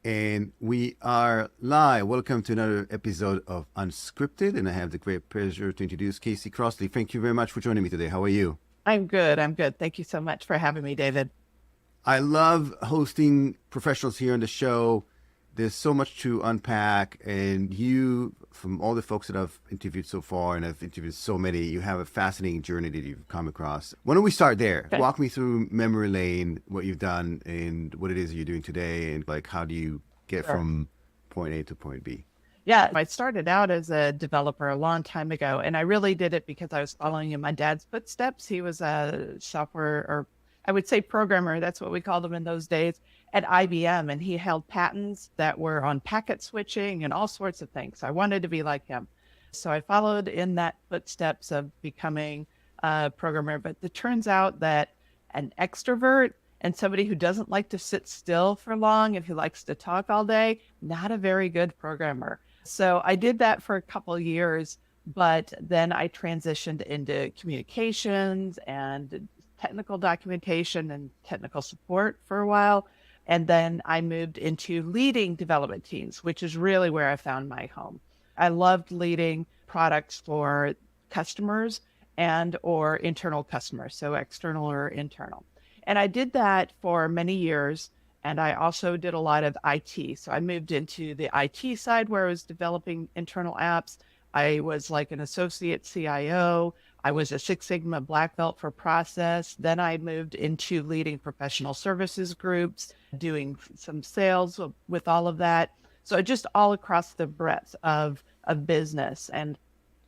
And we are live. Welcome to another episode of Unscripted. And I have the great pleasure to introduce Cassie Crossley. Thank you very much for joining me today. How are you? I'm good. I'm good. Thank you so much for having me, David. I love hosting professionals here on the show. There's so much to unpack. And you, from all the folks that I've interviewed so far, and I've interviewed so many, you have a fascinating journey that you've come across. Why don't we start there? Okay. Walk me through memory lane, what you've done and what it is you're doing today. And like, how do you get Sure. from point A to point B? Yeah, I started out as a developer a long time ago, and I really did it because I was following in my dad's footsteps. He was a software, or I would say programmer, that's what we called them in those days, at IBM, and he held patents that were on packet switching and all sorts of things. I wanted to be like him. So I followed in that footsteps of becoming a programmer, but it turns out that an extrovert and somebody who doesn't like to sit still for long and who likes to talk all day, not a very good programmer. So I did that for a couple of years, but then I transitioned into communications and technical documentation and technical support for a while. And then I moved into leading development teams, which is really where I found my home. I loved leading products for customers and or internal customers, so external or internal. And I did that for many years. And I also did a lot of IT. So I moved into the IT side where I was developing internal apps. I was like an associate CIO. I was a Six Sigma black belt for process. Then I moved into leading professional services groups, doing some sales with all of that. So just all across the breadth of business. And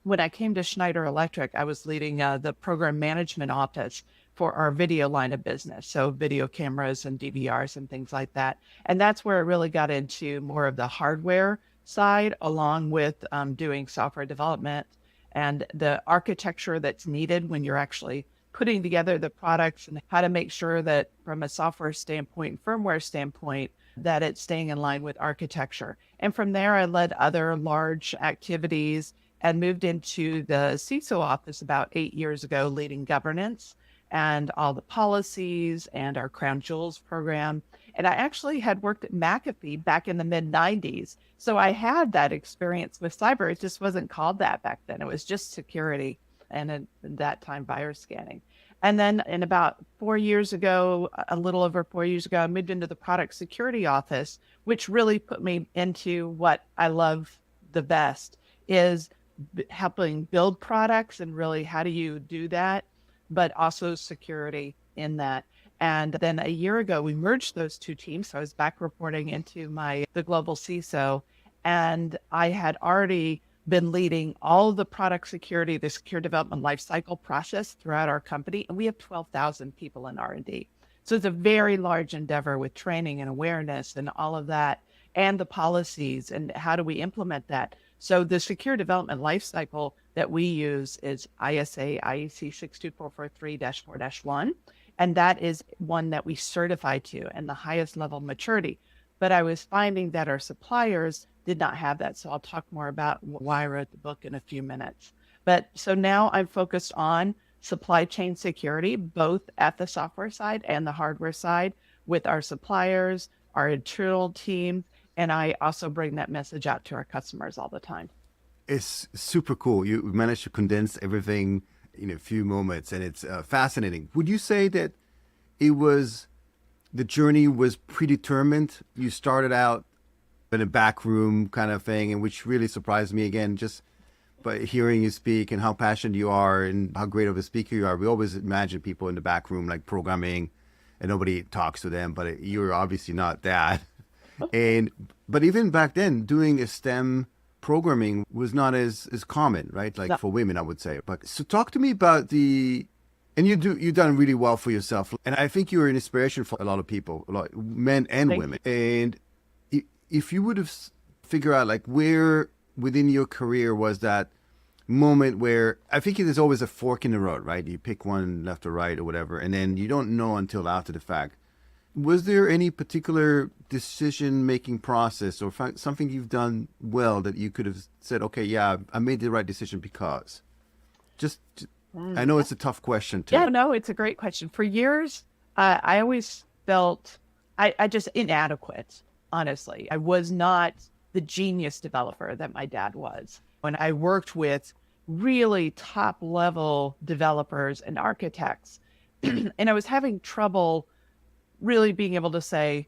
when I came to Schneider Electric, I was leading the program management office for our video line of business. So video cameras and DVRs and things like that. And that's where I really got into more of the hardware side, along with doing software development and the architecture that's needed when you're actually putting together the products and how to make sure that from a software standpoint, firmware standpoint, that it's staying in line with architecture. And from there, I led other large activities and moved into the CISO office about 8 years ago, leading governance and all the policies and our Crown Jewels program. And I actually had worked at McAfee back in the mid 90s. So I had that experience with cyber. It just wasn't called that back then. It was just security and at that time virus scanning. And then in about 4 years ago, a little over 4 years ago, I moved into the product security office, which really put me into what I love the best is helping build products and really how do you do that, but also security in that. And then a year ago, we merged those two teams. So I was back reporting into the global CISO, and I had already been leading all of the product security, the secure development lifecycle process throughout our company. And we have 12,000 people in R&D. So it's a very large endeavor with training and awareness and all of that, and the policies and how do we implement that. So the secure development lifecycle that we use is ISA IEC 62443-4-1. And that is one that we certify to and the highest level maturity. But I was finding that our suppliers did not have that. So I'll talk more about why I wrote the book in a few minutes. But so now I'm focused on supply chain security, both at the software side and the hardware side with our suppliers, our internal team. And I also bring that message out to our customers all the time. It's super cool. You managed to condense everything in a few moments, and it's fascinating. Would you say that the journey was predetermined? You started out in a back room kind of thing, and which really surprised me again, just by hearing you speak and how passionate you are and how great of a speaker you are. We always imagine people in the back room like programming and nobody talks to them, but you're obviously not that. But even back then, doing a STEM programming was not as common, right? Like No. for women, I would say. But so talk to me about and you've done really well for yourself. And I think you're an inspiration for a lot of people, a lot men and Thank women. And if you would have figured out like where within your career was that moment where I think there's always a fork in the road, right? You pick one left or right or whatever, and then you don't know until after the fact. Was there any particular decision-making process or something you've done well that you could have said, okay, yeah, I made the right decision because? I know it's a tough question too. Yeah, no, it's a great question. For years, I always felt I just inadequate. honestly. I was not the genius developer that my dad was. When I worked with really top level developers and architects, and I was having trouble really being able to say,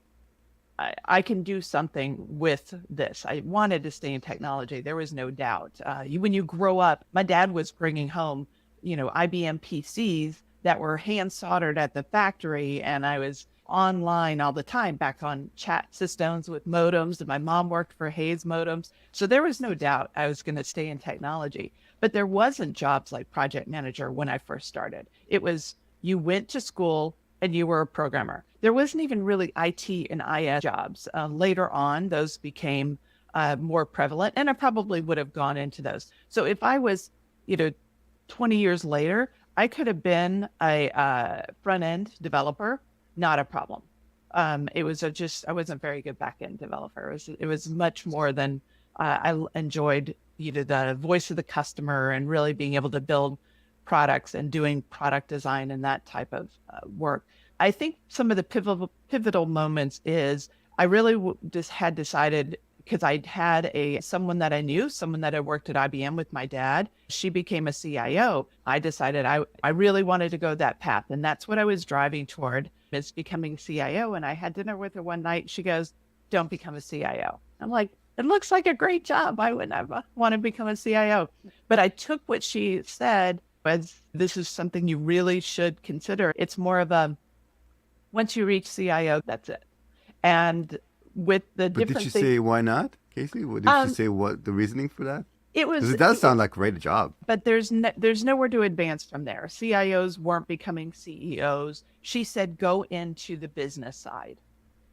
I can do something with this. I wanted to stay in technology. There was no doubt. When you grow up, my dad was bringing home, IBM PCs that were hand soldered at the factory. And I was online all the time back on chat systems with modems. And my mom worked for Hayes modems. So there was no doubt I was going to stay in technology. But there wasn't jobs like project manager when I first started. It was you went to school and you were a programmer. There wasn't even really IT and IS jobs. Later on, those became more prevalent, and I probably would have gone into those. So if I was, 20 years later, I could have been a front-end developer, not a problem. It was I wasn't a very good back-end developer. It was much more than I enjoyed, the voice of the customer and really being able to build products and doing product design and that type of work. I think some of the pivotal moments is I really just had decided, because I had someone that I knew, someone that had worked at IBM with my dad. She became a CIO. I decided I really wanted to go that path. And that's what I was driving toward, is becoming CIO. And I had dinner with her one night. She goes, "Don't become a CIO." I'm like, it looks like a great job. I wouldn't have want to become a CIO. But I took what she said as, this is something you really should consider. It's more of a, once you reach CIO, that's it. And with the But different did you things, say why not, Casey? What did you say? What the reasoning for that? it was, Because it does sound like a great job. but there's nowhere to advance from there. CIOs weren't becoming CEOs. She said, go into the business side.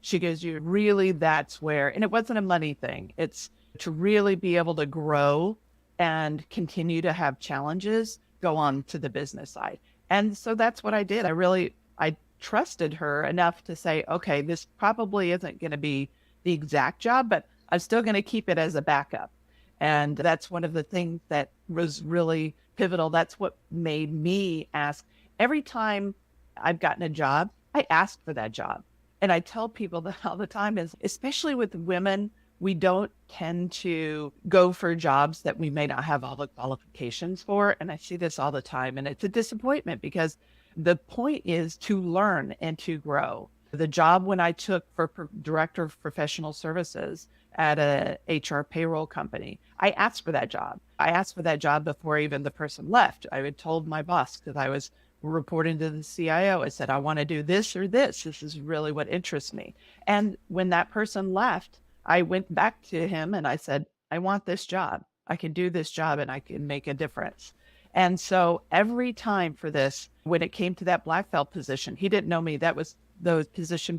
She goes, you really, that's where, and it wasn't a money thing. It's to really be able to grow and continue to have challenges, go on to the business side. And so that's what I did. I trusted her enough to say, okay, this probably isn't going to be the exact job, but I'm still going to keep it as a backup. And that's one of the things that was really pivotal. That's what made me ask. Every time I've gotten a job, I asked for that job. And I tell people that all the time, is especially with women, we don't tend to go for jobs that we may not have all the qualifications for. And I see this all the time. And it's a disappointment, because the point is to learn and to grow. The job when I took for director of professional services at a HR payroll company, I asked for that job. I asked for that job before even the person left. I had told my boss, because I was reporting to the CIO, I said, I want to do this or this. This is really what interests me. And when that person left, I went back to him and I said, I want this job. I can do this job and I can make a difference. And so every time for this, when it came to that black belt position, he didn't know me. That was the position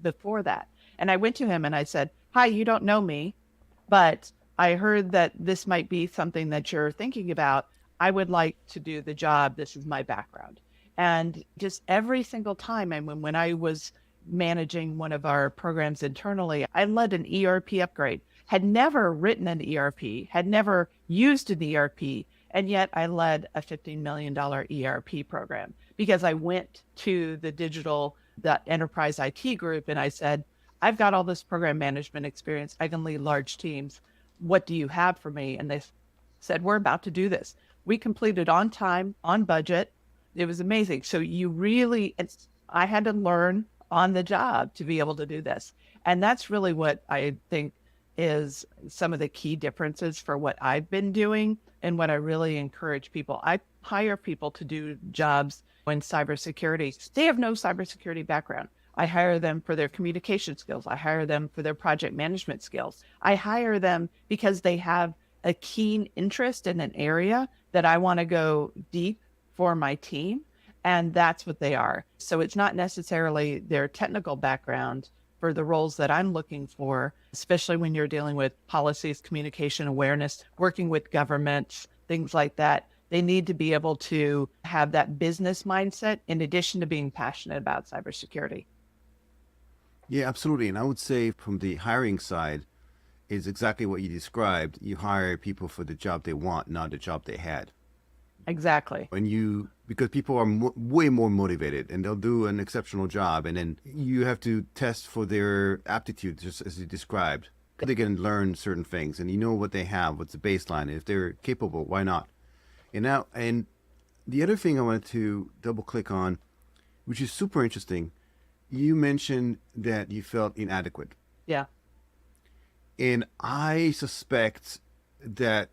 before that. And I went to him and I said, hi, you don't know me, but I heard that this might be something that you're thinking about. I would like to do the job. This is my background. And just every single time, when I was managing one of our programs internally, I led an ERP upgrade, had never written an ERP, had never used an ERP. And yet I led a $15 million ERP program, because I went to the enterprise IT group and I said, I've got all this program management experience. I can lead large teams. What do you have for me? And they said, we're about to do this. We completed on time, on budget. It was amazing. So I had to learn on the job to be able to do this. And that's really what I think is some of the key differences for what I've been doing and what I really encourage people. I hire people to do jobs in cybersecurity. They have no cybersecurity background. I hire them for their communication skills. I hire them for their project management skills. I hire them because they have a keen interest in an area that I want to go deep for my team. And that's what they are. So it's not necessarily their technical background for the roles that I'm looking for, especially when you're dealing with policies, communication awareness, working with governments, things like that. They need to be able to have that business mindset in addition to being passionate about cybersecurity. Yeah, absolutely. And I would say from the hiring side is exactly what you described. You hire people for the job they want, not the job they had. Exactly. Because people are way more motivated and they'll do an exceptional job, and then you have to test for their aptitude, just as you described. They can learn certain things, and you know what they have, what's the baseline. If they're capable, why not? And the other thing I wanted to double click on, which is super interesting, you mentioned that you felt inadequate. Yeah. And I suspect that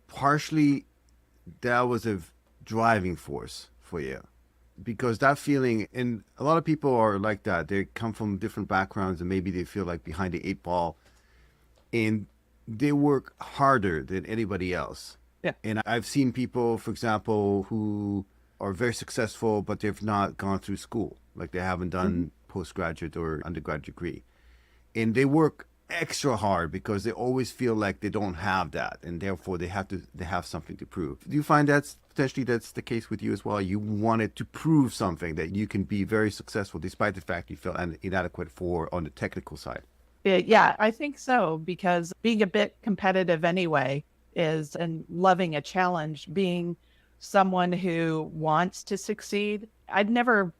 partially that was a driving force for you, because that feeling, and a lot of people are like that. They come from different backgrounds and maybe they feel like behind the eight ball, and they work harder than anybody else. Yeah. And I've seen people, for example, who are very successful, but they've not gone through school. Like they haven't done postgraduate or undergraduate degree. And they work extra hard because they always feel like they don't have that, and therefore they have something to prove. Do you find that's the case with you as well? You wanted to prove something, that you can be very successful despite the fact you felt inadequate for on the technical side. Yeah, I think so, because being a bit competitive anyway and loving a challenge, being someone who wants to succeed. I never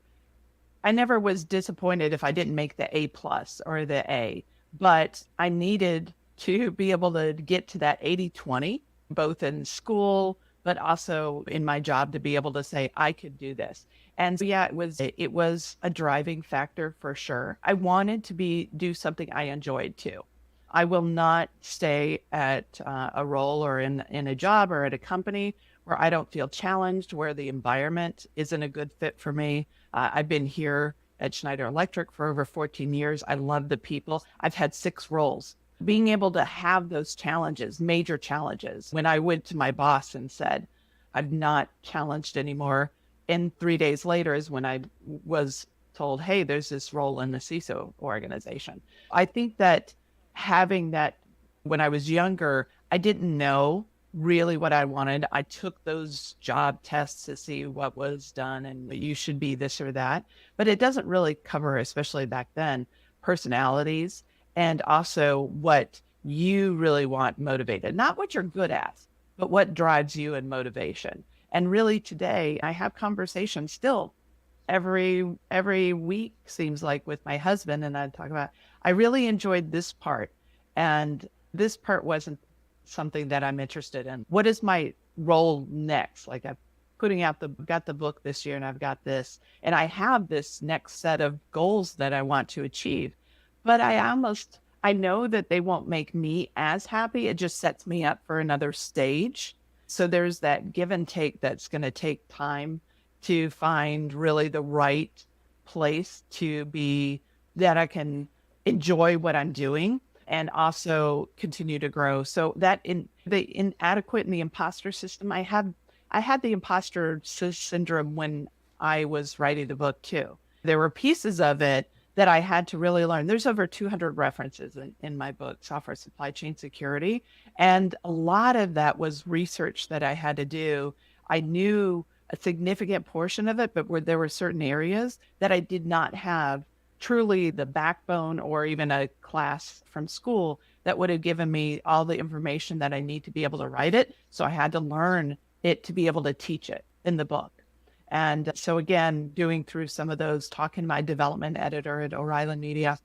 was disappointed if I didn't make the A plus or the A, but I needed to be able to get to that 80-20, both in school, but also in my job, to be able to say, I could do this. And so, yeah, it was a driving factor for sure. I wanted to do something I enjoyed too. I will not stay at a role or in a job or at a company where I don't feel challenged, where the environment isn't a good fit for me. I've been here at Schneider Electric for over 14 years. I love the people. I've had 6 roles. Being able to have those challenges, major challenges, when I went to my boss and said, I'm not challenged anymore, and 3 days later is when I was told, hey, there's this role in the CISO organization. I think that having that, when I was younger, I didn't know really what I wanted. I took those job tests to see what was done and you should be this or that, but it doesn't really cover, especially back then, personalities and also what you really want motivated, not what you're good at, but what drives you in motivation. And really today I have conversations still every week, seems like, with my husband, and I talk about, I really enjoyed this part, and this part wasn't something that I'm interested in. What is my role next? Like, I'm got the book this year, and I've got this, and I have this next set of goals that I want to achieve, but I know that they won't make me as happy. It just sets me up for another stage. So there's that give and take that's going to take time to find really the right place to be, that I can enjoy what I'm doing and also continue to grow. So that in the inadequate and the imposter system, I had the imposter syndrome when I was writing the book too. There were pieces of it that I had to really learn. There's over 200 references in my book, Software Supply Chain Security. And a lot of that was research that I had to do. I knew a significant portion of it, but there were certain areas that I did not have truly the backbone or even a class from school that would have given me all the information that I need to be able to write it. So I had to learn it to be able to teach it in the book. And so again, doing through some of those, talking to my development editor at O'Reilly Media,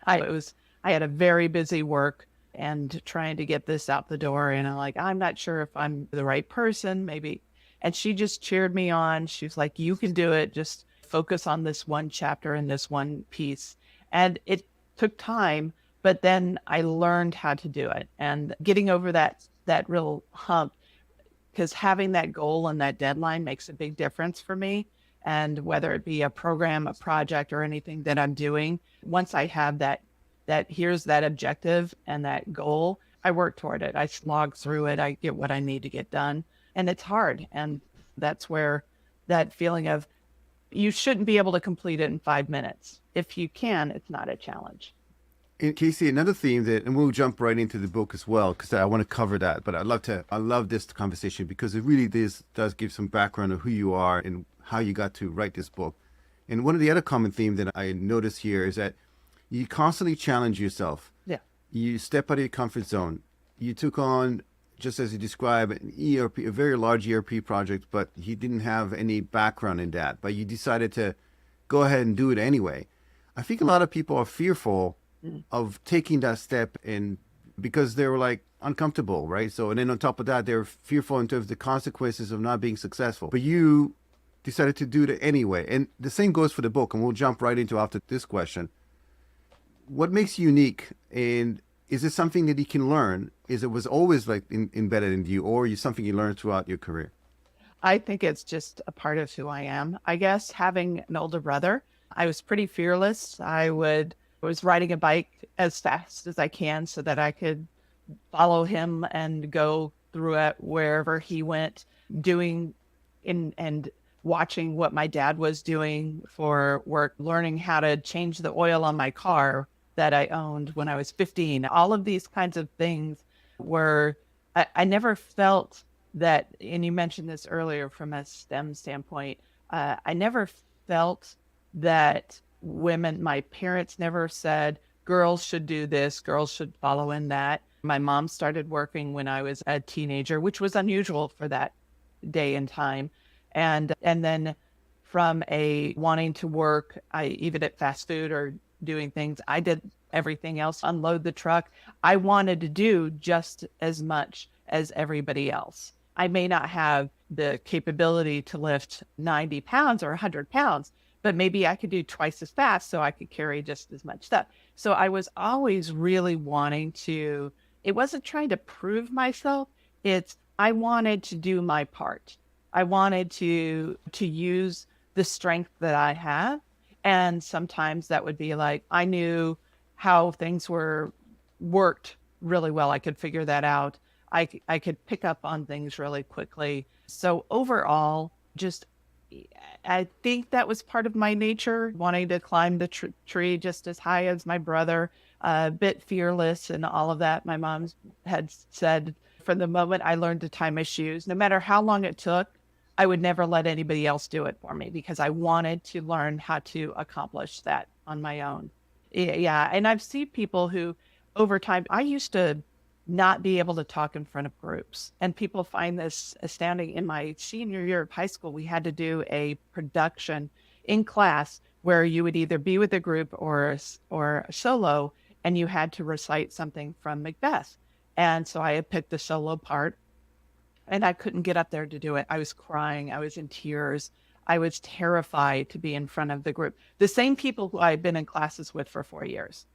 I had a very busy work and trying to get this out the door. And I'm not sure if I'm the right person, maybe. And she just cheered me on. She was like, you can do it. Just focus on this one chapter and this one piece. And it took time, but then I learned how to do it, and getting over that real hump, because having that goal and that deadline makes a big difference for me. And whether it be a program, a project, or anything that I'm doing, once I have that here's that objective and that goal, I work toward it. I slog through it. I get what I need to get done. And it's hard. And that's where that feeling of you shouldn't be able to complete it in 5 minutes. If you can, it's not a challenge. And Casey, another theme and we'll jump right into the book as well, because I want to cover that. But I love this conversation because it really does give some background of who you are and how you got to write this book. And one of the other common themes that I notice here is that you constantly challenge yourself. Yeah. You step out of your comfort zone. You took on just as you described, an ERP, a very large ERP project, but he didn't have any background in that. But you decided to go ahead and do it anyway. I think a lot of people are fearful of taking that step in because they were like uncomfortable, right? So, and then on top of that, they're fearful in terms of the consequences of not being successful. But you decided to do it anyway. And the same goes for the book, and we'll jump right into after this question. What makes you unique, and is it something that you can learn? Is it was always like embedded in you, or is something you learned throughout your career? I think it's just a part of who I am. I guess having an older brother, I was pretty fearless. I was riding a bike as fast as I can so that I could follow him and go through it wherever he went, doing in and watching what my dad was doing for work, learning how to change the oil on my car that I owned when I was 15. All of these kinds of things were, I never felt that, and you mentioned this earlier from a STEM standpoint, I never felt that women, my parents never said, girls should do this, girls should follow in that. My mom started working when I was a teenager, which was unusual for that day and time. And then from a wanting to work, I even at fast food or doing things, I did everything else, unload the truck. I wanted to do just as much as everybody else. I may not have the capability to lift 90 pounds or 100 pounds, but maybe I could do twice as fast so I could carry just as much stuff. So I was always really wanting to, it wasn't trying to prove myself. It's, I wanted to do my part. I wanted to use the strength that I have. And sometimes that would be like, I knew how things worked really well. I could figure that out. I could pick up on things really quickly. So overall, just, I think that was part of my nature, wanting to climb the tree just as high as my brother, a bit fearless and all of that. My mom had said from the moment I learned to tie my shoes, no matter how long it took, I would never let anybody else do it for me because I wanted to learn how to accomplish that on my own. Yeah. And I've seen people who over time, I used to not be able to talk in front of groups. And people find this astounding. In my senior year of high school, we had to do a production in class where you would either be with a group or a solo, and you had to recite something from Macbeth. And so I had picked the solo part, and I couldn't get up there to do it. I was crying. I was in tears. I was terrified to be in front of the group. The same people who I had been in classes with for 4 years.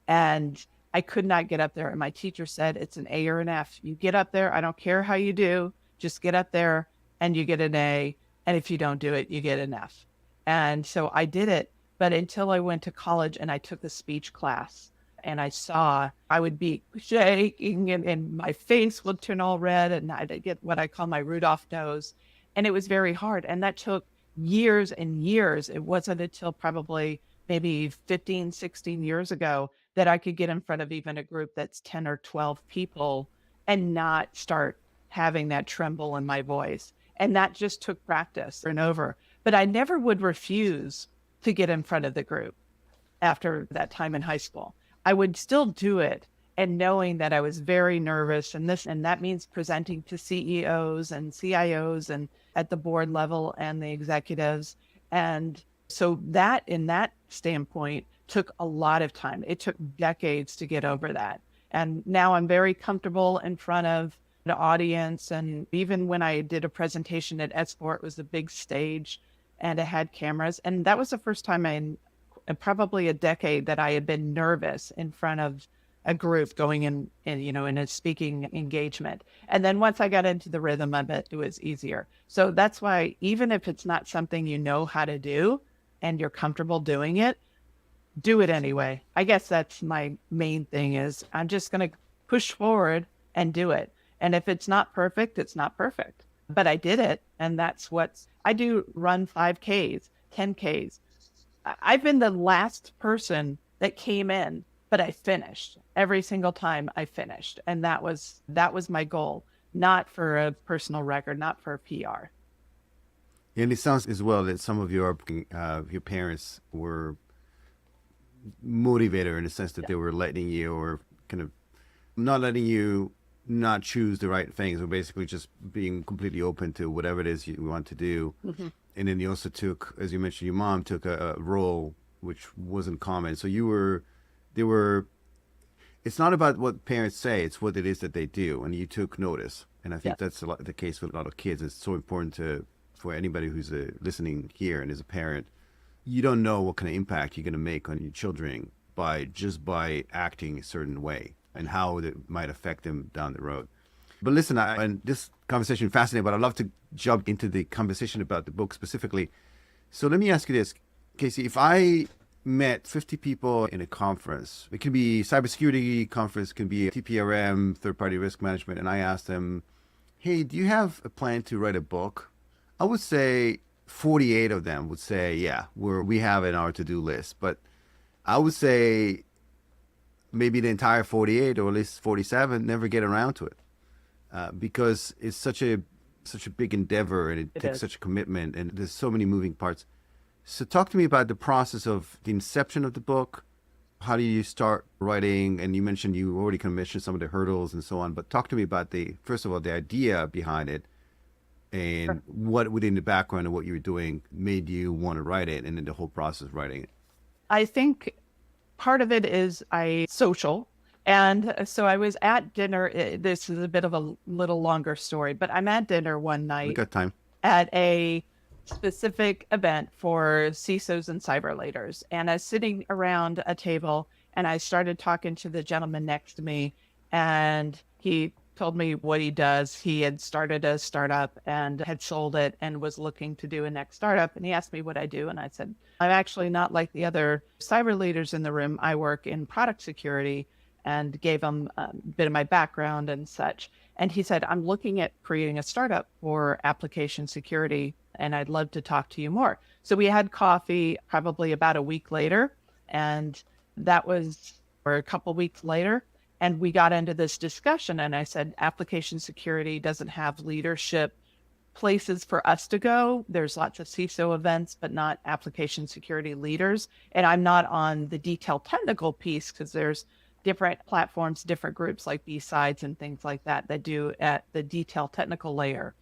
And I could not get up there. And my teacher said, it's an A or an F. You get up there. I don't care how you do. Just get up there and you get an A. And if you don't do it, you get an F. And so I did it. But until I went to college and I took the speech class and I would be shaking and my face would turn all red and I'd get what I call my Rudolph nose. And it was very hard. And that took years and years. It wasn't until probably maybe 15, 16 years ago that I could get in front of even a group that's 10 or 12 people and not start having that tremble in my voice. And that just took practice and over. But I never would refuse to get in front of the group after that time in high school. I would still do it, and knowing that I was very nervous and that means presenting to CEOs and CIOs and at the board level and the executives. And so that in that standpoint took a lot of time. It took decades to get over that. And now I'm very comfortable in front of the audience. And even when I did a presentation at Esport, it was a big stage and it had cameras. And that was the first time in probably a decade that I had been nervous in front of a group going in a speaking engagement. And then once I got into the rhythm of it, it was easier. So that's why even if it's not something you know how to do and you're comfortable doing it, do it anyway. I guess that's my main thing is I'm just going to push forward and do it. And if it's not perfect, it's not perfect. But I did it. And that's I do run 5Ks, 10Ks. I've been the last person that came in, but I finished every single time I finished. And that was my goal, not for a personal record, not for a PR. And it sounds as well that some of your parents were motivator in the sense that they were letting you, or kind of not letting you not choose the right things, or basically just being completely open to whatever it is you want to do. And then you also took, as you mentioned, your mom took a role which wasn't common. So they were, it's not about what parents say, it's what it is that they do. And you took notice. And I think Yeah. that's a lot the case with a lot of kids. It's so important for anybody who's listening here and is a parent. You don't know what kind of impact you're going to make on your children by acting a certain way, and how that might affect them down the road. But listen, and this conversation is fascinating, but I'd love to jump into the conversation about the book specifically. So let me ask you this, Casey. If I met 50 people in a conference, it can be cybersecurity conference, can be TPRM, third-party risk management, and I asked them, hey, do you have a plan to write a book? I would say 48 of them would say, yeah, we have it in our to-do list. But I would say maybe the entire 48, or at least 47, never get around to it, because it's such a big endeavor, and it takes is. such a commitment, and there's so many moving parts. So talk to me about the process of the inception of the book. How do you start writing? And you mentioned you already mentioned some of the hurdles and so on, but talk to me about first of all, the idea behind it, and Sure. what within the background of what you were doing made you want to write it, and then the whole process of writing it. I think part of it is social. And so I was at dinner. This is a bit of a little longer story, but I'm at dinner one We night got time. at a specific event for CISOs and cyber leaders. And I was sitting around a table, and I started talking to the gentleman next to me, and he told me what he does. He had started a startup and had sold it and was looking to do a next startup. And he asked me what I do. And I said, I'm actually not like the other cyber leaders in the room. I work in product security, and gave him a bit of my background and such. And he said, I'm looking at creating a startup for application security, and I'd love to talk to you more. So we had coffee probably about a week later, and that was, or a couple weeks later, and we got into this discussion. And I said, application security doesn't have leadership places for us to go. There's lots of CISO events, but not application security leaders. And I'm not on the detailed technical piece, because there's different platforms, different groups like B-Sides and things like that do at the detailed technical layer.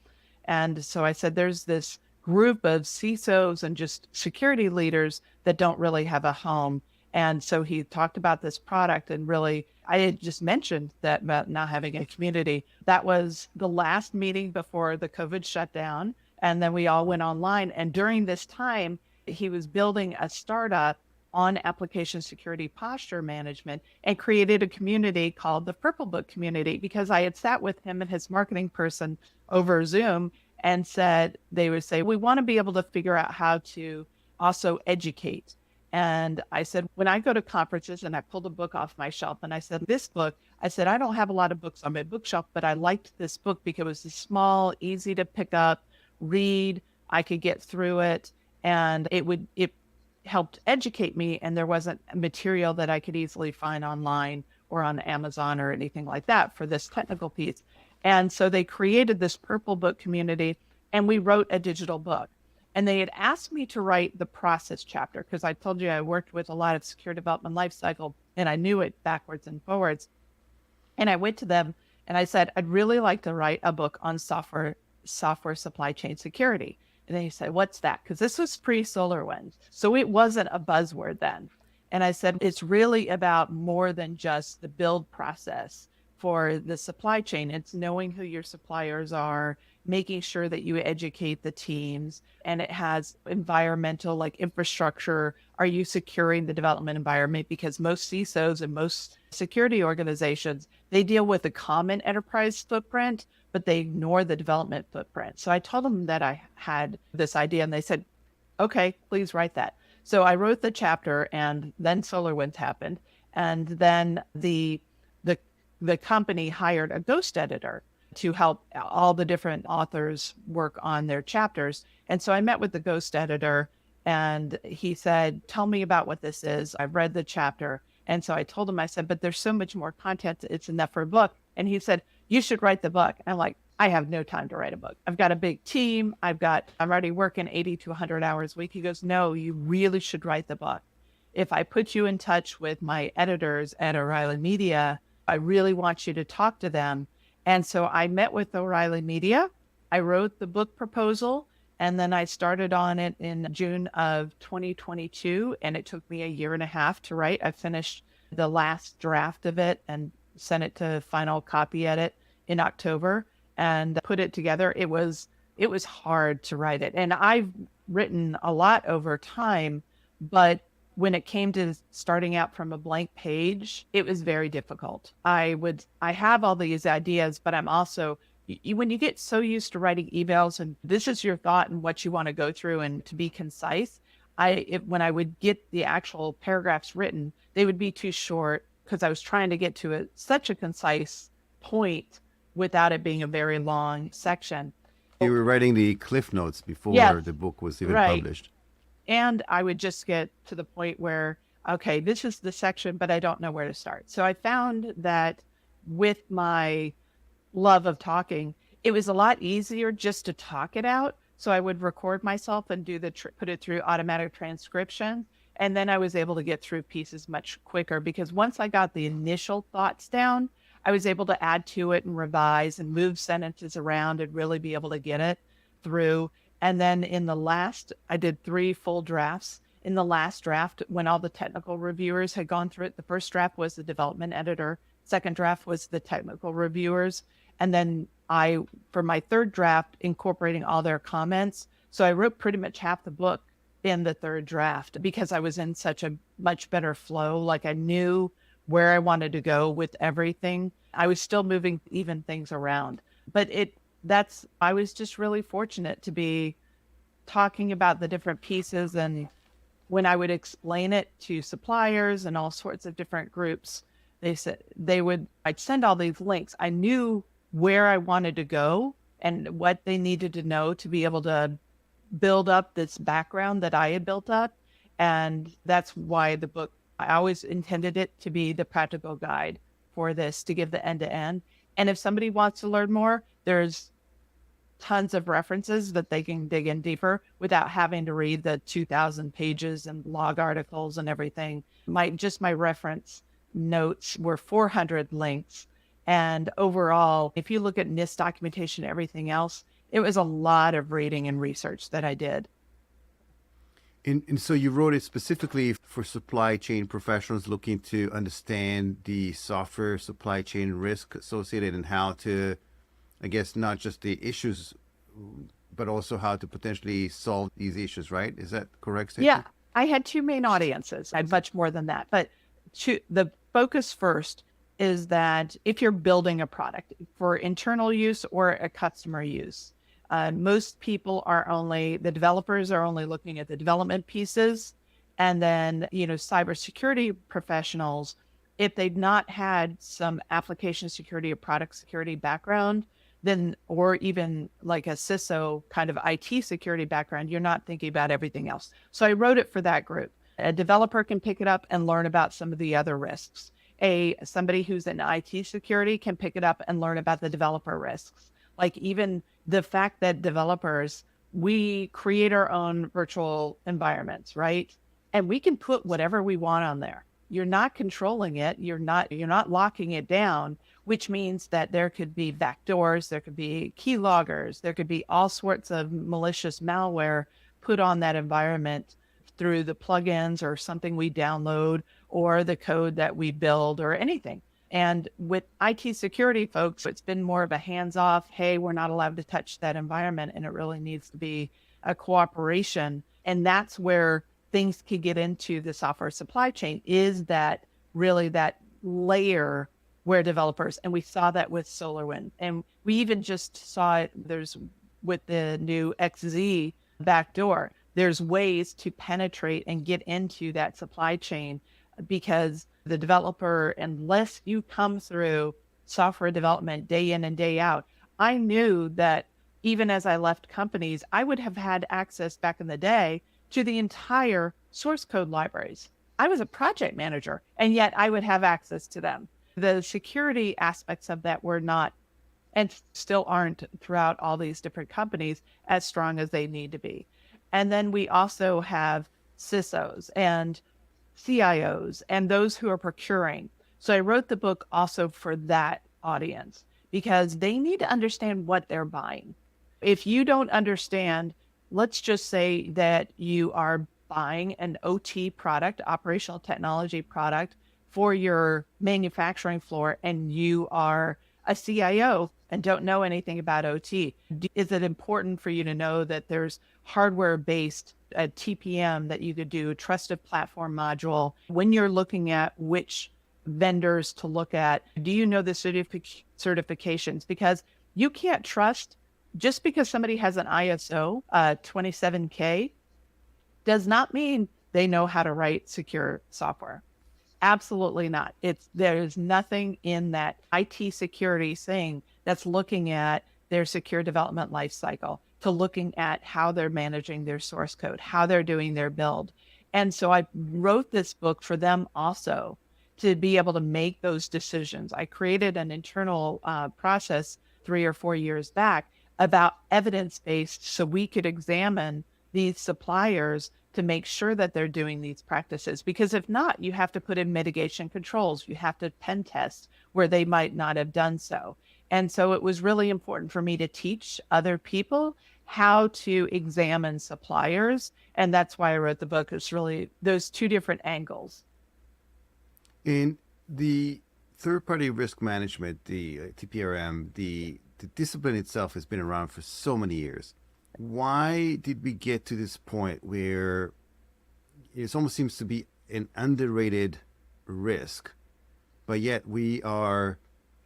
And so I said, there's this group of CISOs and just security leaders that don't really have a home. And so he talked about this product, and really, I had just mentioned that about not having a community. That was the last meeting before the COVID shutdown. And then we all went online. And during this time, he was building a startup on application security posture management, and created a community called the Purple Book community, because I had sat with him and his marketing person over Zoom and said, they would say, we want to be able to figure out how to also educate. And I said, when I go to conferences, and I pulled a book off my shelf, and I said, this book, I said, I don't have a lot of books on my bookshelf, but I liked this book because it was small, easy to pick up, read, I could get through it, and it helped educate me, and there wasn't material that I could easily find online or on Amazon or anything like that for this technical piece. And so they created this Purple Book community, and we wrote a digital book. And they had asked me to write the process chapter, because I told you I worked with a lot of secure development lifecycle, and I knew it backwards and forwards. And I went to them and I said, I'd really like to write a book on software supply chain security. And they said, what's that? Because this was pre-SolarWinds. So it wasn't a buzzword then. And I said, it's really about more than just the build process for the supply chain. It's knowing who your suppliers are, making sure that you educate the teams, and it has environmental, like infrastructure. Are you securing the development environment? Because most CISOs and most security organizations, they deal with a common enterprise footprint, but they ignore the development footprint. So I told them that I had this idea, and they said, okay, please write that. So I wrote the chapter, and then SolarWinds happened. And then the company hired a ghost editor to help all the different authors work on their chapters. And so I met with the ghost editor, and he said, tell me about what this is. I've read the chapter. And so I told him, I said, but there's so much more content. It's enough for a book. And he said, you should write the book. And I'm like, I have no time to write a book. I've got a big team. I'm already working 80 to 100 hours a week. He goes, no, you really should write the book. If I put you in touch with my editors at O'Reilly Media, I really want you to talk to them And so I met with O'Reilly Media. I wrote the book proposal, and then I started on it in June of 2022, and it took me a year and a half to write. I finished the last draft of it and sent it to final copy edit in October and put it together. It was hard to write it. And I've written a lot over time, but when it came to starting out from a blank page, it was very difficult. I have all these ideas, but I'm also, when you get so used to writing emails and this is your thought and what you want to go through and to be concise, when I would get the actual paragraphs written, they would be too short because I was trying to get to such a concise point without it being a very long section. You were writing the cliff notes before Yes, the book was even right. published. And I would just get to the point where, okay, this is the section, but I don't know where to start. So I found that with my love of talking, it was a lot easier just to talk it out. So I would record myself and put it through automatic transcription. And then I was able to get through pieces much quicker because once I got the initial thoughts down, I was able to add to it and revise and move sentences around and really be able to get it through. And then I did 3 full drafts. In the last draft, when all the technical reviewers had gone through it, the first draft was the development editor. Second draft was the technical reviewers. And then for my third draft, incorporating all their comments. So I wrote pretty much half the book in the third draft because I was in such a much better flow. Like I knew where I wanted to go with everything. I was still moving even things around, but I was just really fortunate to be talking about the different pieces. And when I would explain it to suppliers and all sorts of different groups, I'd send all these links. I knew where I wanted to go and what they needed to know to be able to build up this background that I had built up. And that's why the book, I always intended it to be the practical guide for this, to give the end to end. And if somebody wants to learn more, there's tons of references that they can dig in deeper without having to read the 2,000 pages and blog articles and everything. My reference notes were 400 links. And overall, if you look at NIST documentation and everything else, it was a lot of reading and research that I did. And so you wrote it specifically for supply chain professionals looking to understand the software supply chain risk associated and how to, I guess, not just the issues, but also how to potentially solve these issues, right? Is that correct, Stacey? Yeah, I had 2 main audiences. I had much more than that. But the focus first is that if you're building a product for internal use or a customer use, most the developers are only looking at the development pieces. And then, cybersecurity professionals, if they've not had some application security or product security background, then, or even like a CISO kind of IT security background, you're not thinking about everything else. So I wrote it for that group. A developer can pick it up and learn about some of the other risks. Somebody who's in IT security can pick it up and learn about the developer risks. Like even the fact that developers, we create our own virtual environments, right? And we can put whatever we want on there. You're not controlling it. You're not locking it down, which means that there could be backdoors, there could be keyloggers, there could be all sorts of malicious malware put on that environment through the plugins or something we download or the code that we build or anything. And with IT security folks, it's been more of a hands-off, hey, we're not allowed to touch that environment, and it really needs to be a cooperation. And that's where things could get into the software supply chain, is that really that layer where developers, and we saw that with SolarWinds. And we even just saw it, with the new XZ backdoor, there's ways to penetrate and get into that supply chain because the developer, unless you come through software development day in and day out, I knew that even as I left companies, I would have had access back in the day to the entire source code libraries. I was a project manager, and yet I would have access to them. The security aspects of that were not, and still aren't throughout all these different companies, as strong as they need to be. And then we also have CISOs and CIOs and those who are procuring. So I wrote the book also for that audience because they need to understand what they're buying. If you don't understand, let's just say that you are buying an OT product, operational technology product for your manufacturing floor, and you are a CIO and don't know anything about OT. Is it important for you to know that there's hardware-based TPM that you could do, trusted platform module? When you're looking at which vendors to look at, do you know the certifications? Because you can't trust, just because somebody has an ISO 27K does not mean they know how to write secure software. Absolutely not. There's nothing in that IT security thing that's looking at their secure development lifecycle, to looking at how they're managing their source code, how they're doing their build. And so I wrote this book for them also to be able to make those decisions. I created an internal process 3 or 4 years back about evidence-based, so we could examine these suppliers to make sure that they're doing these practices. Because if not, you have to put in mitigation controls. You have to pen test where they might not have done so. And so it was really important for me to teach other people how to examine suppliers. And that's why I wrote the book. It's really those two different angles. In the third-party risk management, the TPRM, the discipline itself has been around for so many years. Why did we get to this point where it almost seems to be an underrated risk, but yet we are,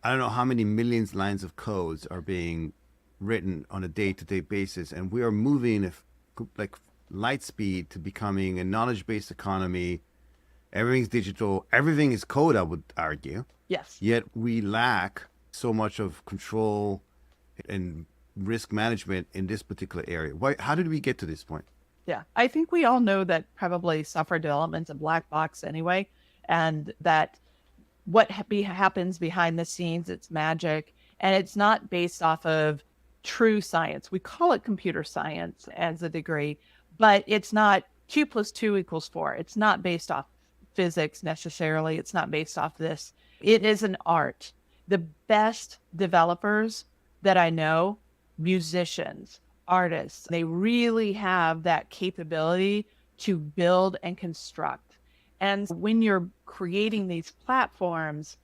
I don't know how many millions lines of codes are being written on a day-to-day basis, and we are moving like light speed to becoming a knowledge-based economy. Everything's digital, everything is code, I would argue. Yes. Yet we lack so much of control and risk management in this particular area. How did we get to this point? Yeah, I think we all know that probably software development's a black box anyway, and that what happens behind the scenes, it's magic, and it's not based off of true science. We call it computer science as a degree, but it's not 2 + 2 = 4. It's not based off physics necessarily. It's not based off this. It is an art. The best developers that I know, musicians, artists, they really have that capability to build and construct. And when you're creating these platforms,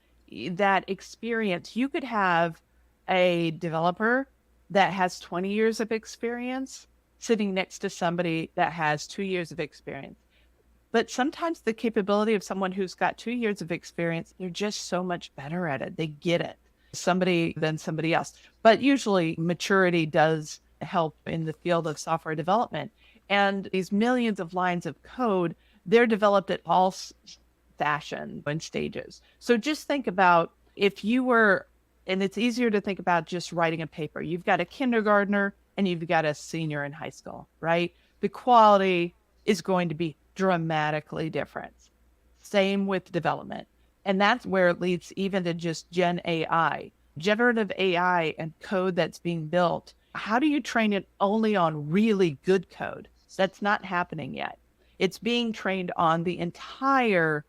that experience, you could have a developer that has 20 years of experience sitting next to somebody that has 2 years of experience. But sometimes the capability of someone who's got 2 years of experience, they're just so much better at it. They get it. Somebody than somebody else. But usually maturity does help in the field of software development. And these millions of lines of code, they're developed at all fashion and stages. So just think about if you were, and it's easier to think about just writing a paper. You've got a kindergartner and you've got a senior in high school, right? The quality is going to be dramatically different. Same with development. And that's where it leads even to just Gen AI, generative AI and code that's being built. How do you train it only on really good code? That's not happening yet. It's being trained on the entire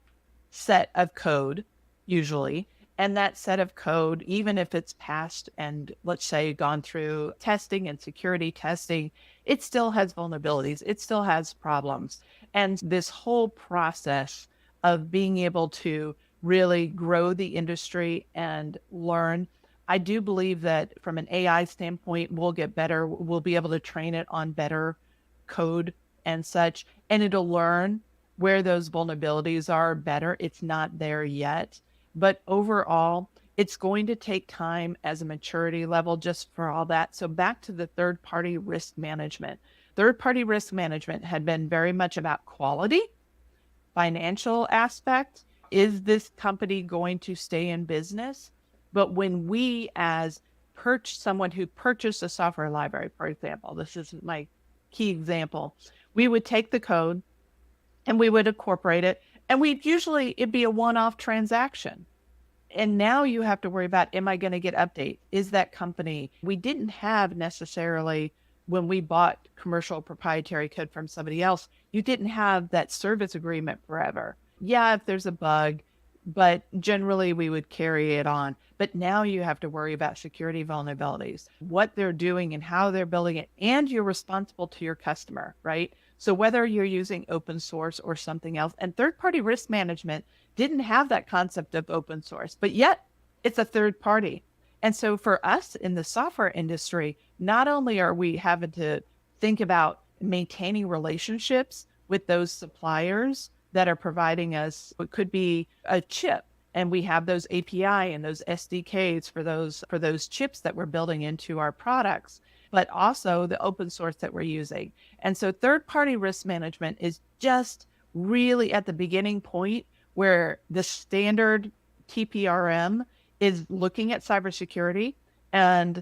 set of code, usually. And that set of code, even if it's passed and let's say gone through testing and security testing, it still has vulnerabilities. It still has problems. And this whole process of being able to really grow the industry and learn. I do believe that from an AI standpoint, we'll get better. We'll be able to train it on better code and such, and it'll learn where those vulnerabilities are better. It's not there yet, but overall, it's going to take time as a maturity level just for all that. So back to the third-party risk management. Third-party risk management had been very much about quality, financial aspect. Is this company going to stay in business? But when we as someone who purchased a software library, for example, this is my key example, we would take the code and we would incorporate it, and it'd be a one-off transaction. And now you have to worry about, am I going to get updates? Is that company, we didn't have necessarily when we bought commercial proprietary code from somebody else, you didn't have that service agreement forever. Yeah, if there's a bug, but generally we would carry it on. But now you have to worry about security vulnerabilities, what they're doing and how they're building it, and you're responsible to your customer, right? So whether you're using open source or something else, and third-party risk management didn't have that concept of open source, but yet it's a third party. And so for us in the software industry, not only are we having to think about maintaining relationships with those suppliers that are providing us what could be a chip, and we have those API and those SDKs for those chips that we're building into our products, but also the open source that we're using. And so third-party risk management is just really at the beginning point where the standard TPRM is looking at cybersecurity, and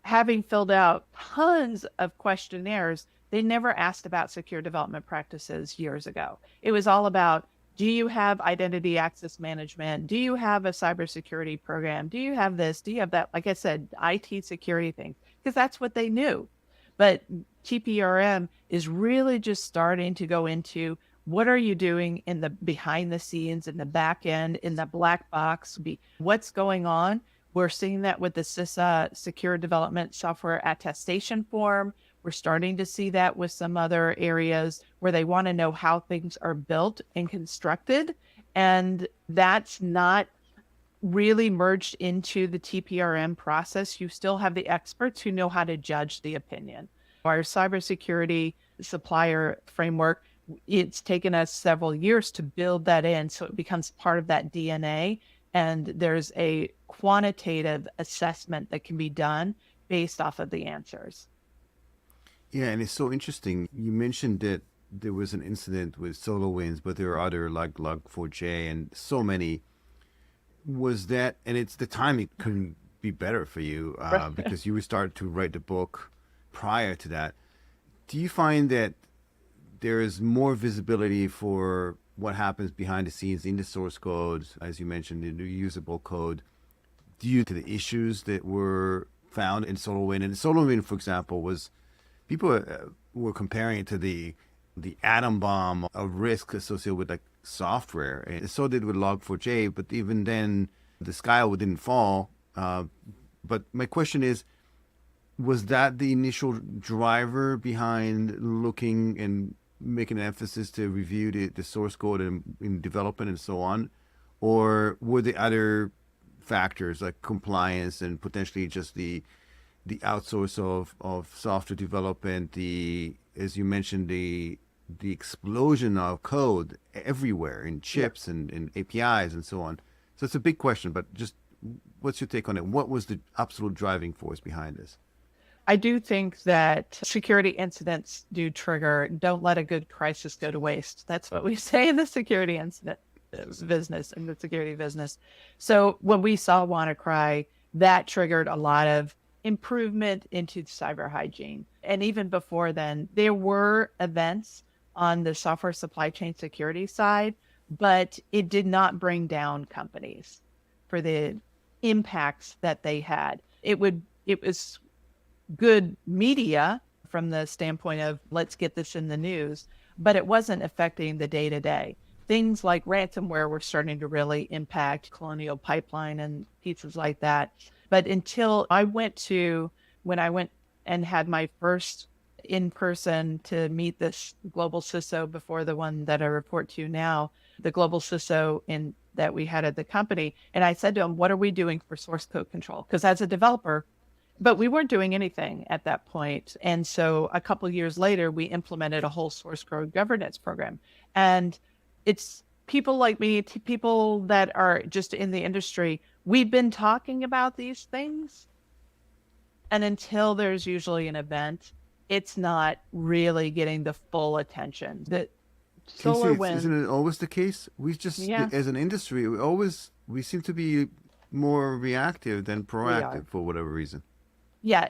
having filled out tons of questionnaires, they never asked about secure development practices years ago. It was all about, do you have identity access management? Do you have a cybersecurity program? Do you have this? Do you have that? Like I said, IT security things, because that's what they knew. But TPRM is really just starting to go into, what are you doing in the behind the scenes, in the back end, in the black box? What's going on? We're seeing that with the CISA Secure Development Software Attestation Form. We're starting to see that with some other areas where they want to know how things are built and constructed. And that's not really merged into the TPRM process. You still have the experts who know how to judge the opinion. Our cybersecurity supplier framework, it's taken us several years to build that in, so it becomes part of that DNA. And there's a quantitative assessment that can be done based off of the answers. Yeah, and it's so interesting. You mentioned that there was an incident with SolarWinds, but there are other like Log4j and so many. Was that, and it's the timing couldn't be better for you because you started to write the book prior to that. Do you find that there is more visibility for what happens behind the scenes in the source code, as you mentioned, in the usable code, due to the issues that were found in SolarWinds? And SolarWinds, for example, was people were comparing it to the atom bomb of risk associated with like software, and so did with Log4j. But even then, the sky didn't fall. But my question is, was that the initial driver behind looking and making an emphasis to review the source code and in development and so on? Or were there other factors like compliance and potentially just the outsource of software development, as you mentioned, the explosion of code everywhere in chips and APIs and so on? So it's a big question, but just what's your take on it? What was the absolute driving force behind this? I do think that security incidents do trigger, don't let a good crisis go to waste. That's what we say in the security incident business, in the security business. So when we saw WannaCry, that triggered a lot of improvement into cyber hygiene. And even before then, there were events on the software supply chain security side, but it did not bring down companies for the impacts that they had. It was good media from the standpoint of, let's get this in the news, but it wasn't affecting the day-to-day. Things like ransomware were starting to really impact Colonial Pipeline and pieces like that. But until when I went and had my first in person to meet this global CISO before the one that I report to now, the global CISO that we had at the company. And I said to him, what are we doing for source code control? Because as a developer, but we weren't doing anything at that point. And so a couple of years later, we implemented a whole source code governance program. And it's people like me, people that are just in the industry, we've been talking about these things. And until there's usually an event, it's not really getting the full attention that SolarWinds. Isn't it always the case? We just, as an industry, we seem to be more reactive than proactive for whatever reason. Yeah,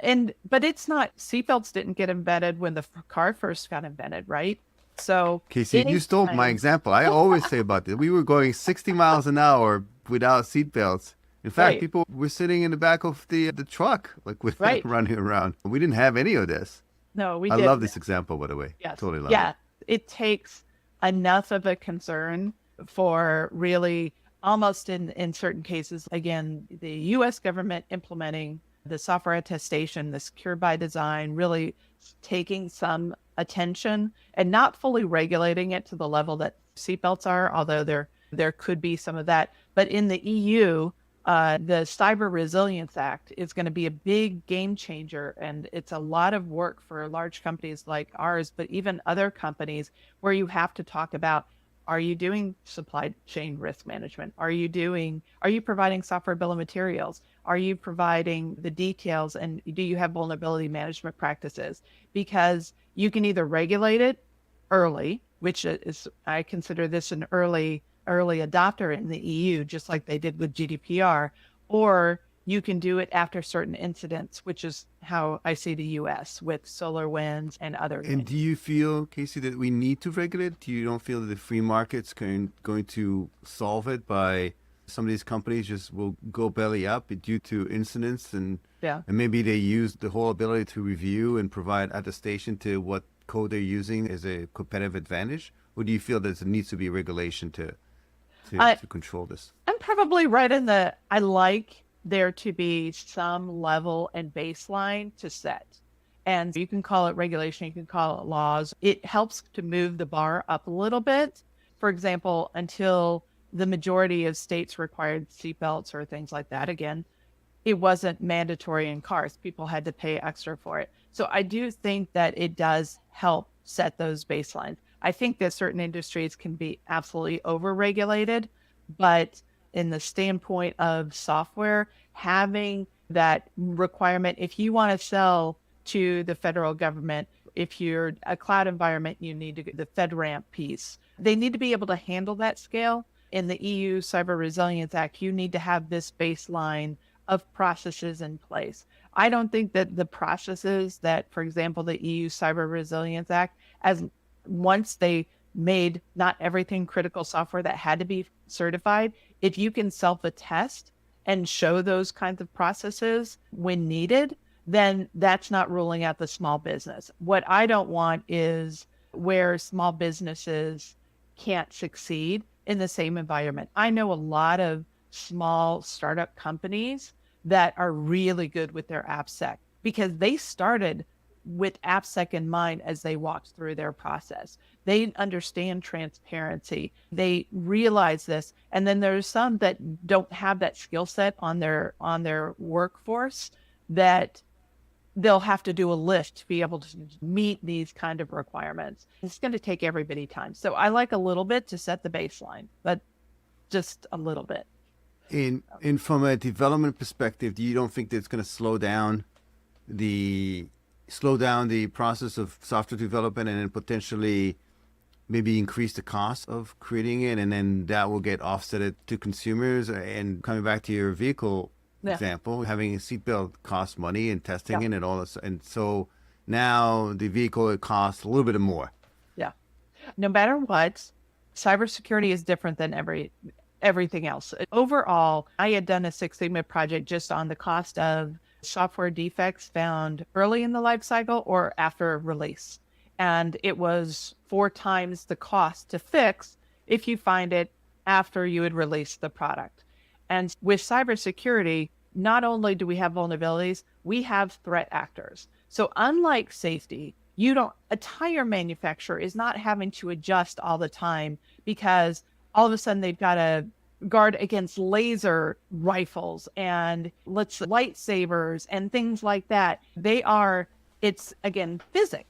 but it's not, seatbelts didn't get invented when the car first got invented, right? So Casey, you stole my example. I always say about this. We were going 60 miles an hour without seatbelts. In fact, people were sitting in the back of the truck, like with running around. We didn't have any of this. No, I love this example, by the way. Yes. Totally love it. It takes enough of a concern for really almost in certain cases, again, the US government implementing the software attestation, the secure by design, really taking some attention and not fully regulating it to the level that seatbelts are, although there could be some of that. But in the EU, the Cyber Resilience Act is going to be a big game changer. And it's a lot of work for large companies like ours, but even other companies where you have to talk about, are you doing supply chain risk management? Are you providing software bill of materials? Are you providing the details? And do you have vulnerability management practices? Because you can either regulate it early, which is, I consider this an early adopter in the EU, just like they did with GDPR, or you can do it after certain incidents, which is how I see the US with SolarWinds and other And things. do you feel, Casey, that we need to regulate? Do you don't feel that the free market's going to solve it by some of these companies just will go belly up due to incidents and Yeah. and maybe they use the whole ability to review and provide attestation to what code they're using as a competitive advantage? Or do you feel that there needs to be regulation to control this? I'm probably right I like there to be some level and baseline to set. And you can call it regulation, you can call it laws. It helps to move the bar up a little bit. For example, until the majority of states required seatbelts or things like that, again, it wasn't mandatory in cars. People had to pay extra for it. So I do think that it does help set those baselines. I think that certain industries can be absolutely over-regulated, but in the standpoint of software, having that requirement, if you want to sell to the federal government, if you're a cloud environment, you need to get the FedRAMP piece. They need to be able to handle that scale. In the EU Cyber Resilience Act, you need to have this baseline of processes in place. I don't think that the processes that, for example, the EU Cyber Resilience Act, as once they made not everything critical software that had to be certified, if you can self-attest and show those kinds of processes when needed, then that's not ruling out the small business. What I don't want is where small businesses can't succeed in the same environment. I know a lot of small startup companies that are really good with their AppSec because they started with AppSec in mind as they walked through their process. They understand transparency. They realize this. And then there's some that don't have that skill set on their workforce that they'll have to do a list to be able to meet these kind of requirements. It's going to take everybody time. So I like a little bit to set the baseline, but just a little bit. In from a development perspective, you don't think that it's going to slow down the process of software development and then potentially maybe increase the cost of creating it, and then that will get offset to consumers? And coming back to your vehicle example, having a seatbelt costs money and testing it and all this, and so now the vehicle, it costs a little bit more. Yeah. No matter what, cybersecurity is different than everything else. Overall, I had done a Six Sigma project just on the cost of software defects found early in the life cycle or after release. And it was 4 times the cost to fix if you find it after you had released the product. And with cybersecurity, not only do we have vulnerabilities, we have threat actors. So unlike safety, a tire manufacturer is not having to adjust all the time because all of a sudden they've got to guard against laser rifles and lightsabers and things like that. It's again, physics.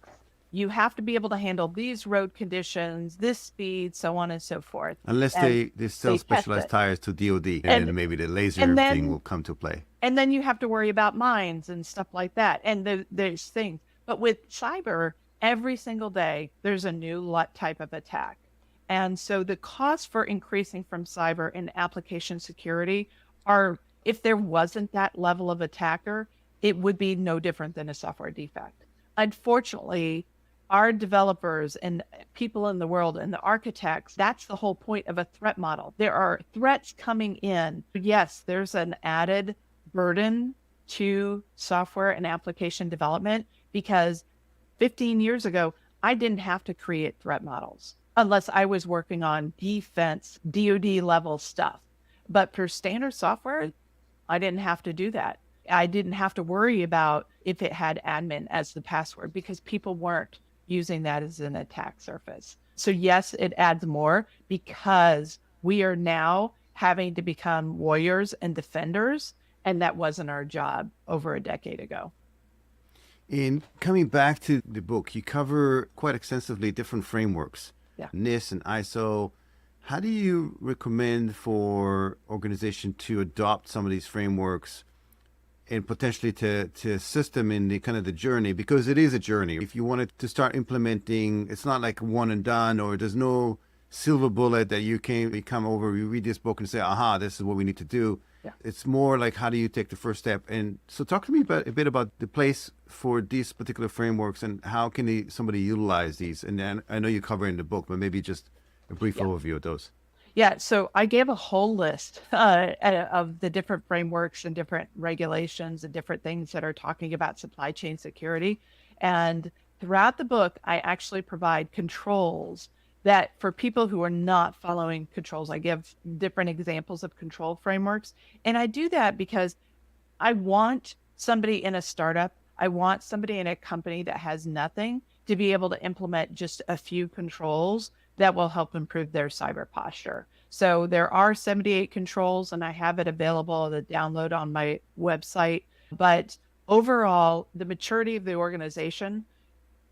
You have to be able to handle these road conditions, this speed, so on and so forth. Unless they sell specialized tires to DOD, and then maybe the laser thing will come to play. And then you have to worry about mines and stuff like that. And there's things. But with cyber, every single day, there's a new type of attack. And so the costs for increasing from cyber and application security if there wasn't that level of attacker, it would be no different than a software defect. Unfortunately, our developers and people in the world and the architects, that's the whole point of a threat model. There are threats coming in. Yes, there's an added burden to software and application development because 15 years ago, I didn't have to create threat models unless I was working on defense, DoD level stuff. But for standard software, I didn't have to do that. I didn't have to worry about if it had admin as the password because people weren't using that as an attack surface. So yes, it adds more because we are now having to become warriors and defenders, and that wasn't our job over a decade ago. In coming back to the book, you cover quite extensively different frameworks, Yeah. NIST and ISO. How do you recommend for organization to adopt some of these frameworks and potentially to assist them in the kind of the journey? Because it is a journey. If you wanted to start implementing, it's not like one and done, or there's no silver bullet that you come over, you read this book and say, aha, this is what we need to do. Yeah. It's more like, how do you take the first step? And so talk to me a bit about the place for these particular frameworks and how can somebody utilize these? And then I know you cover in the book, but maybe just a brief overview of those. Yeah, so I gave a whole list of the different frameworks and different regulations and different things that are talking about supply chain security. And throughout the book, I actually provide controls that for people who are not following controls, I give different examples of control frameworks. And I do that because I want somebody in a startup, I want somebody in a company that has nothing to be able to implement just a few controls that will help improve their cyber posture. So there are 78 controls and I have it available to download on my website. But overall, the maturity of the organization,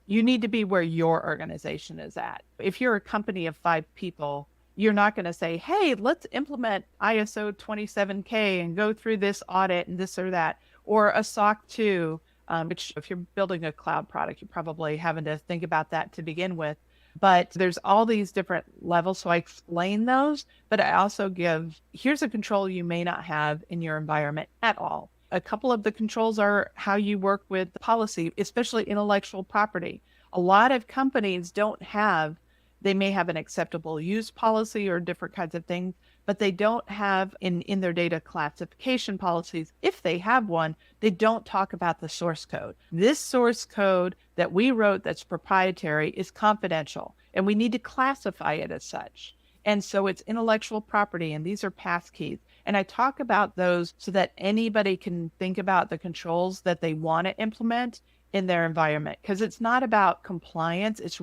you need to be where your organization is at. If you're a company of 5 people, you're not going to say, hey, let's implement ISO 27K and go through this audit and this or that, or a SOC 2, which if you're building a cloud product, you're probably having to think about that to begin with. But there's all these different levels. So I explain those, but I also give, here's a control you may not have in your environment at all. A couple of the controls are how you work with policy, especially intellectual property. A lot of companies don't have, they may have an acceptable use policy or different kinds of things, but they don't have in their data classification policies. If they have one, they don't talk about the source code. This source code that we wrote that's proprietary is confidential, and we need to classify it as such. And so it's intellectual property, and these are passkeys. And I talk about those so that anybody can think about the controls that they want to implement in their environment. Because it's not about compliance. It's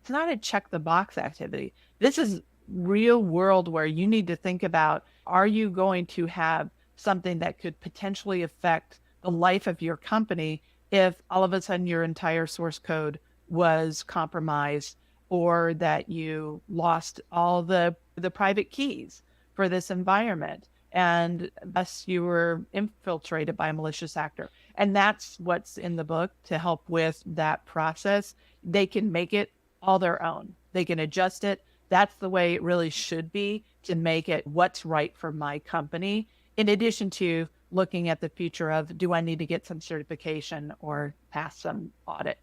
not a check the box activity. This is real world where you need to think about, are you going to have something that could potentially affect the life of your company if all of a sudden your entire source code was compromised, or that you lost all the private keys for this environment and thus you were infiltrated by a malicious actor. And that's what's in the book to help with that process. They can make it all their own. They can adjust it. That's the way it really should be, to make it what's right for my company, in addition to looking at the future of, do I need to get some certification or pass some audit?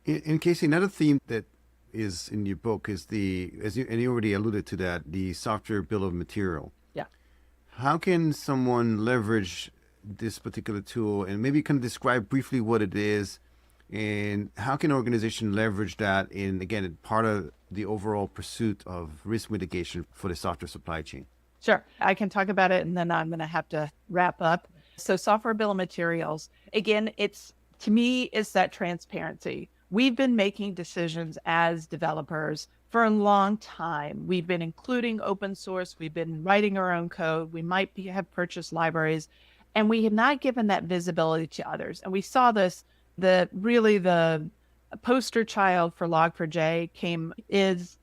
In Casey, another theme that is in your book is and you already alluded to that, the software bill of material. Yeah. How can someone leverage this particular tool, and maybe you can describe briefly what it is, and how can an organization leverage that in, again, part of the overall pursuit of risk mitigation for the software supply chain? Sure. I can talk about it, and then I'm going to have to wrap up. So software bill of materials, again, to me, it's that transparency. We've been making decisions as developers for a long time. We've been including open source. We've been writing our own code. We might have purchased libraries, and we have not given that visibility to others. And we saw this, the poster child for Log4j is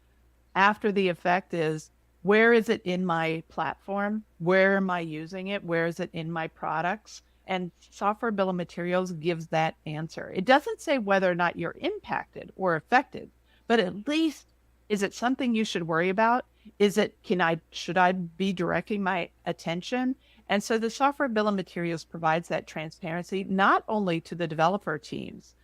after the effect is, where is it in my platform? Where am I using it? Where is it in my products? And software bill of materials gives that answer. It doesn't say whether or not you're impacted or affected, but at least, is it something you should worry about? Should I be directing my attention? And so the software bill of materials provides that transparency, not only to the developer teams,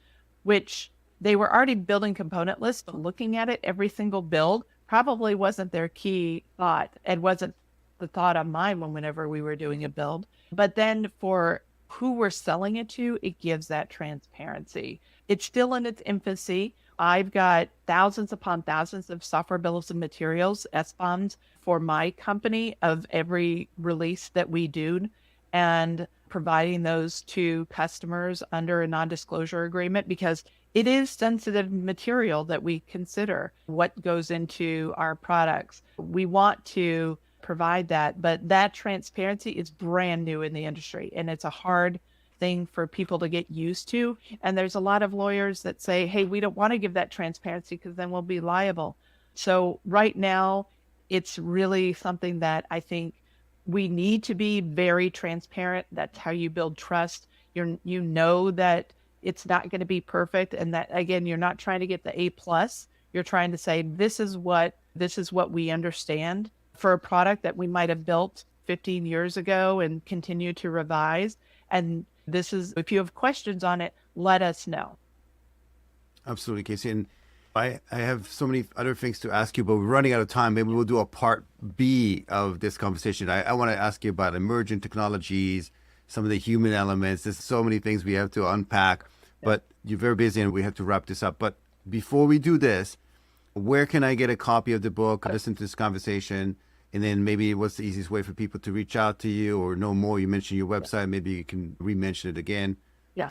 which they were already building component lists, but looking at it, every single build probably wasn't their key thought. It wasn't the thought of mine whenever we were doing a build. But then for who we're selling it to, it gives that transparency. It's still in its infancy. I've got thousands upon thousands of software bills of materials, SBOMs, for my company of every release that we do, and providing those to customers under a non-disclosure agreement, because it is sensitive material that we consider what goes into our products. We want to provide that, but that transparency is brand new in the industry, and it's a hard thing for people to get used to. And there's a lot of lawyers that say, hey, we don't want to give that transparency because then we'll be liable. So right now, it's really something that I think we need to be very transparent. That's how you build trust. You know that it's not going to be perfect, and that, again, you're not trying to get the A+. You're trying to say this is what we understand for a product that we might have built 15 years ago and continue to revise. And this is, if you have questions on it, let us know. Absolutely, Casey. And I have so many other things to ask you, but we're running out of time. Maybe we'll do a part B of this conversation. I want to ask you about emerging technologies, some of the human elements. There's so many things we have to unpack, but you're very busy and we have to wrap this up. But before we do this, where can I get a copy of the book, listen to this conversation, and then maybe what's the easiest way for people to reach out to you or know more? You mentioned your website. Maybe you can re-mention it again. Yeah.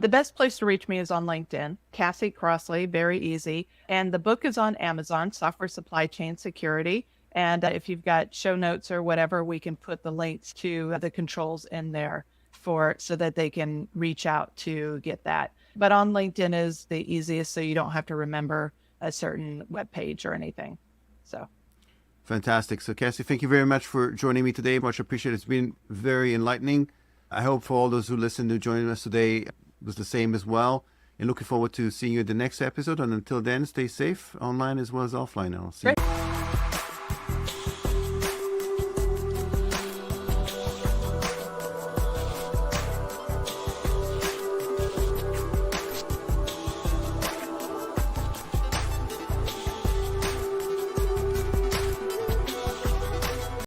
The best place to reach me is on LinkedIn, Cassie Crossley, very easy. And the book is on Amazon, Software Supply Chain Security. And if you've got show notes or whatever, we can put the links to the controls in there so that they can reach out to get that. But on LinkedIn is the easiest, so you don't have to remember a certain web page or anything. So. Fantastic. So Cassie, thank you very much for joining me today. Much appreciated. It's been very enlightening. I hope for all those who listened to joining us today was the same as well. And looking forward to seeing you in the next episode. And until then, stay safe online as well as offline. I'll see you.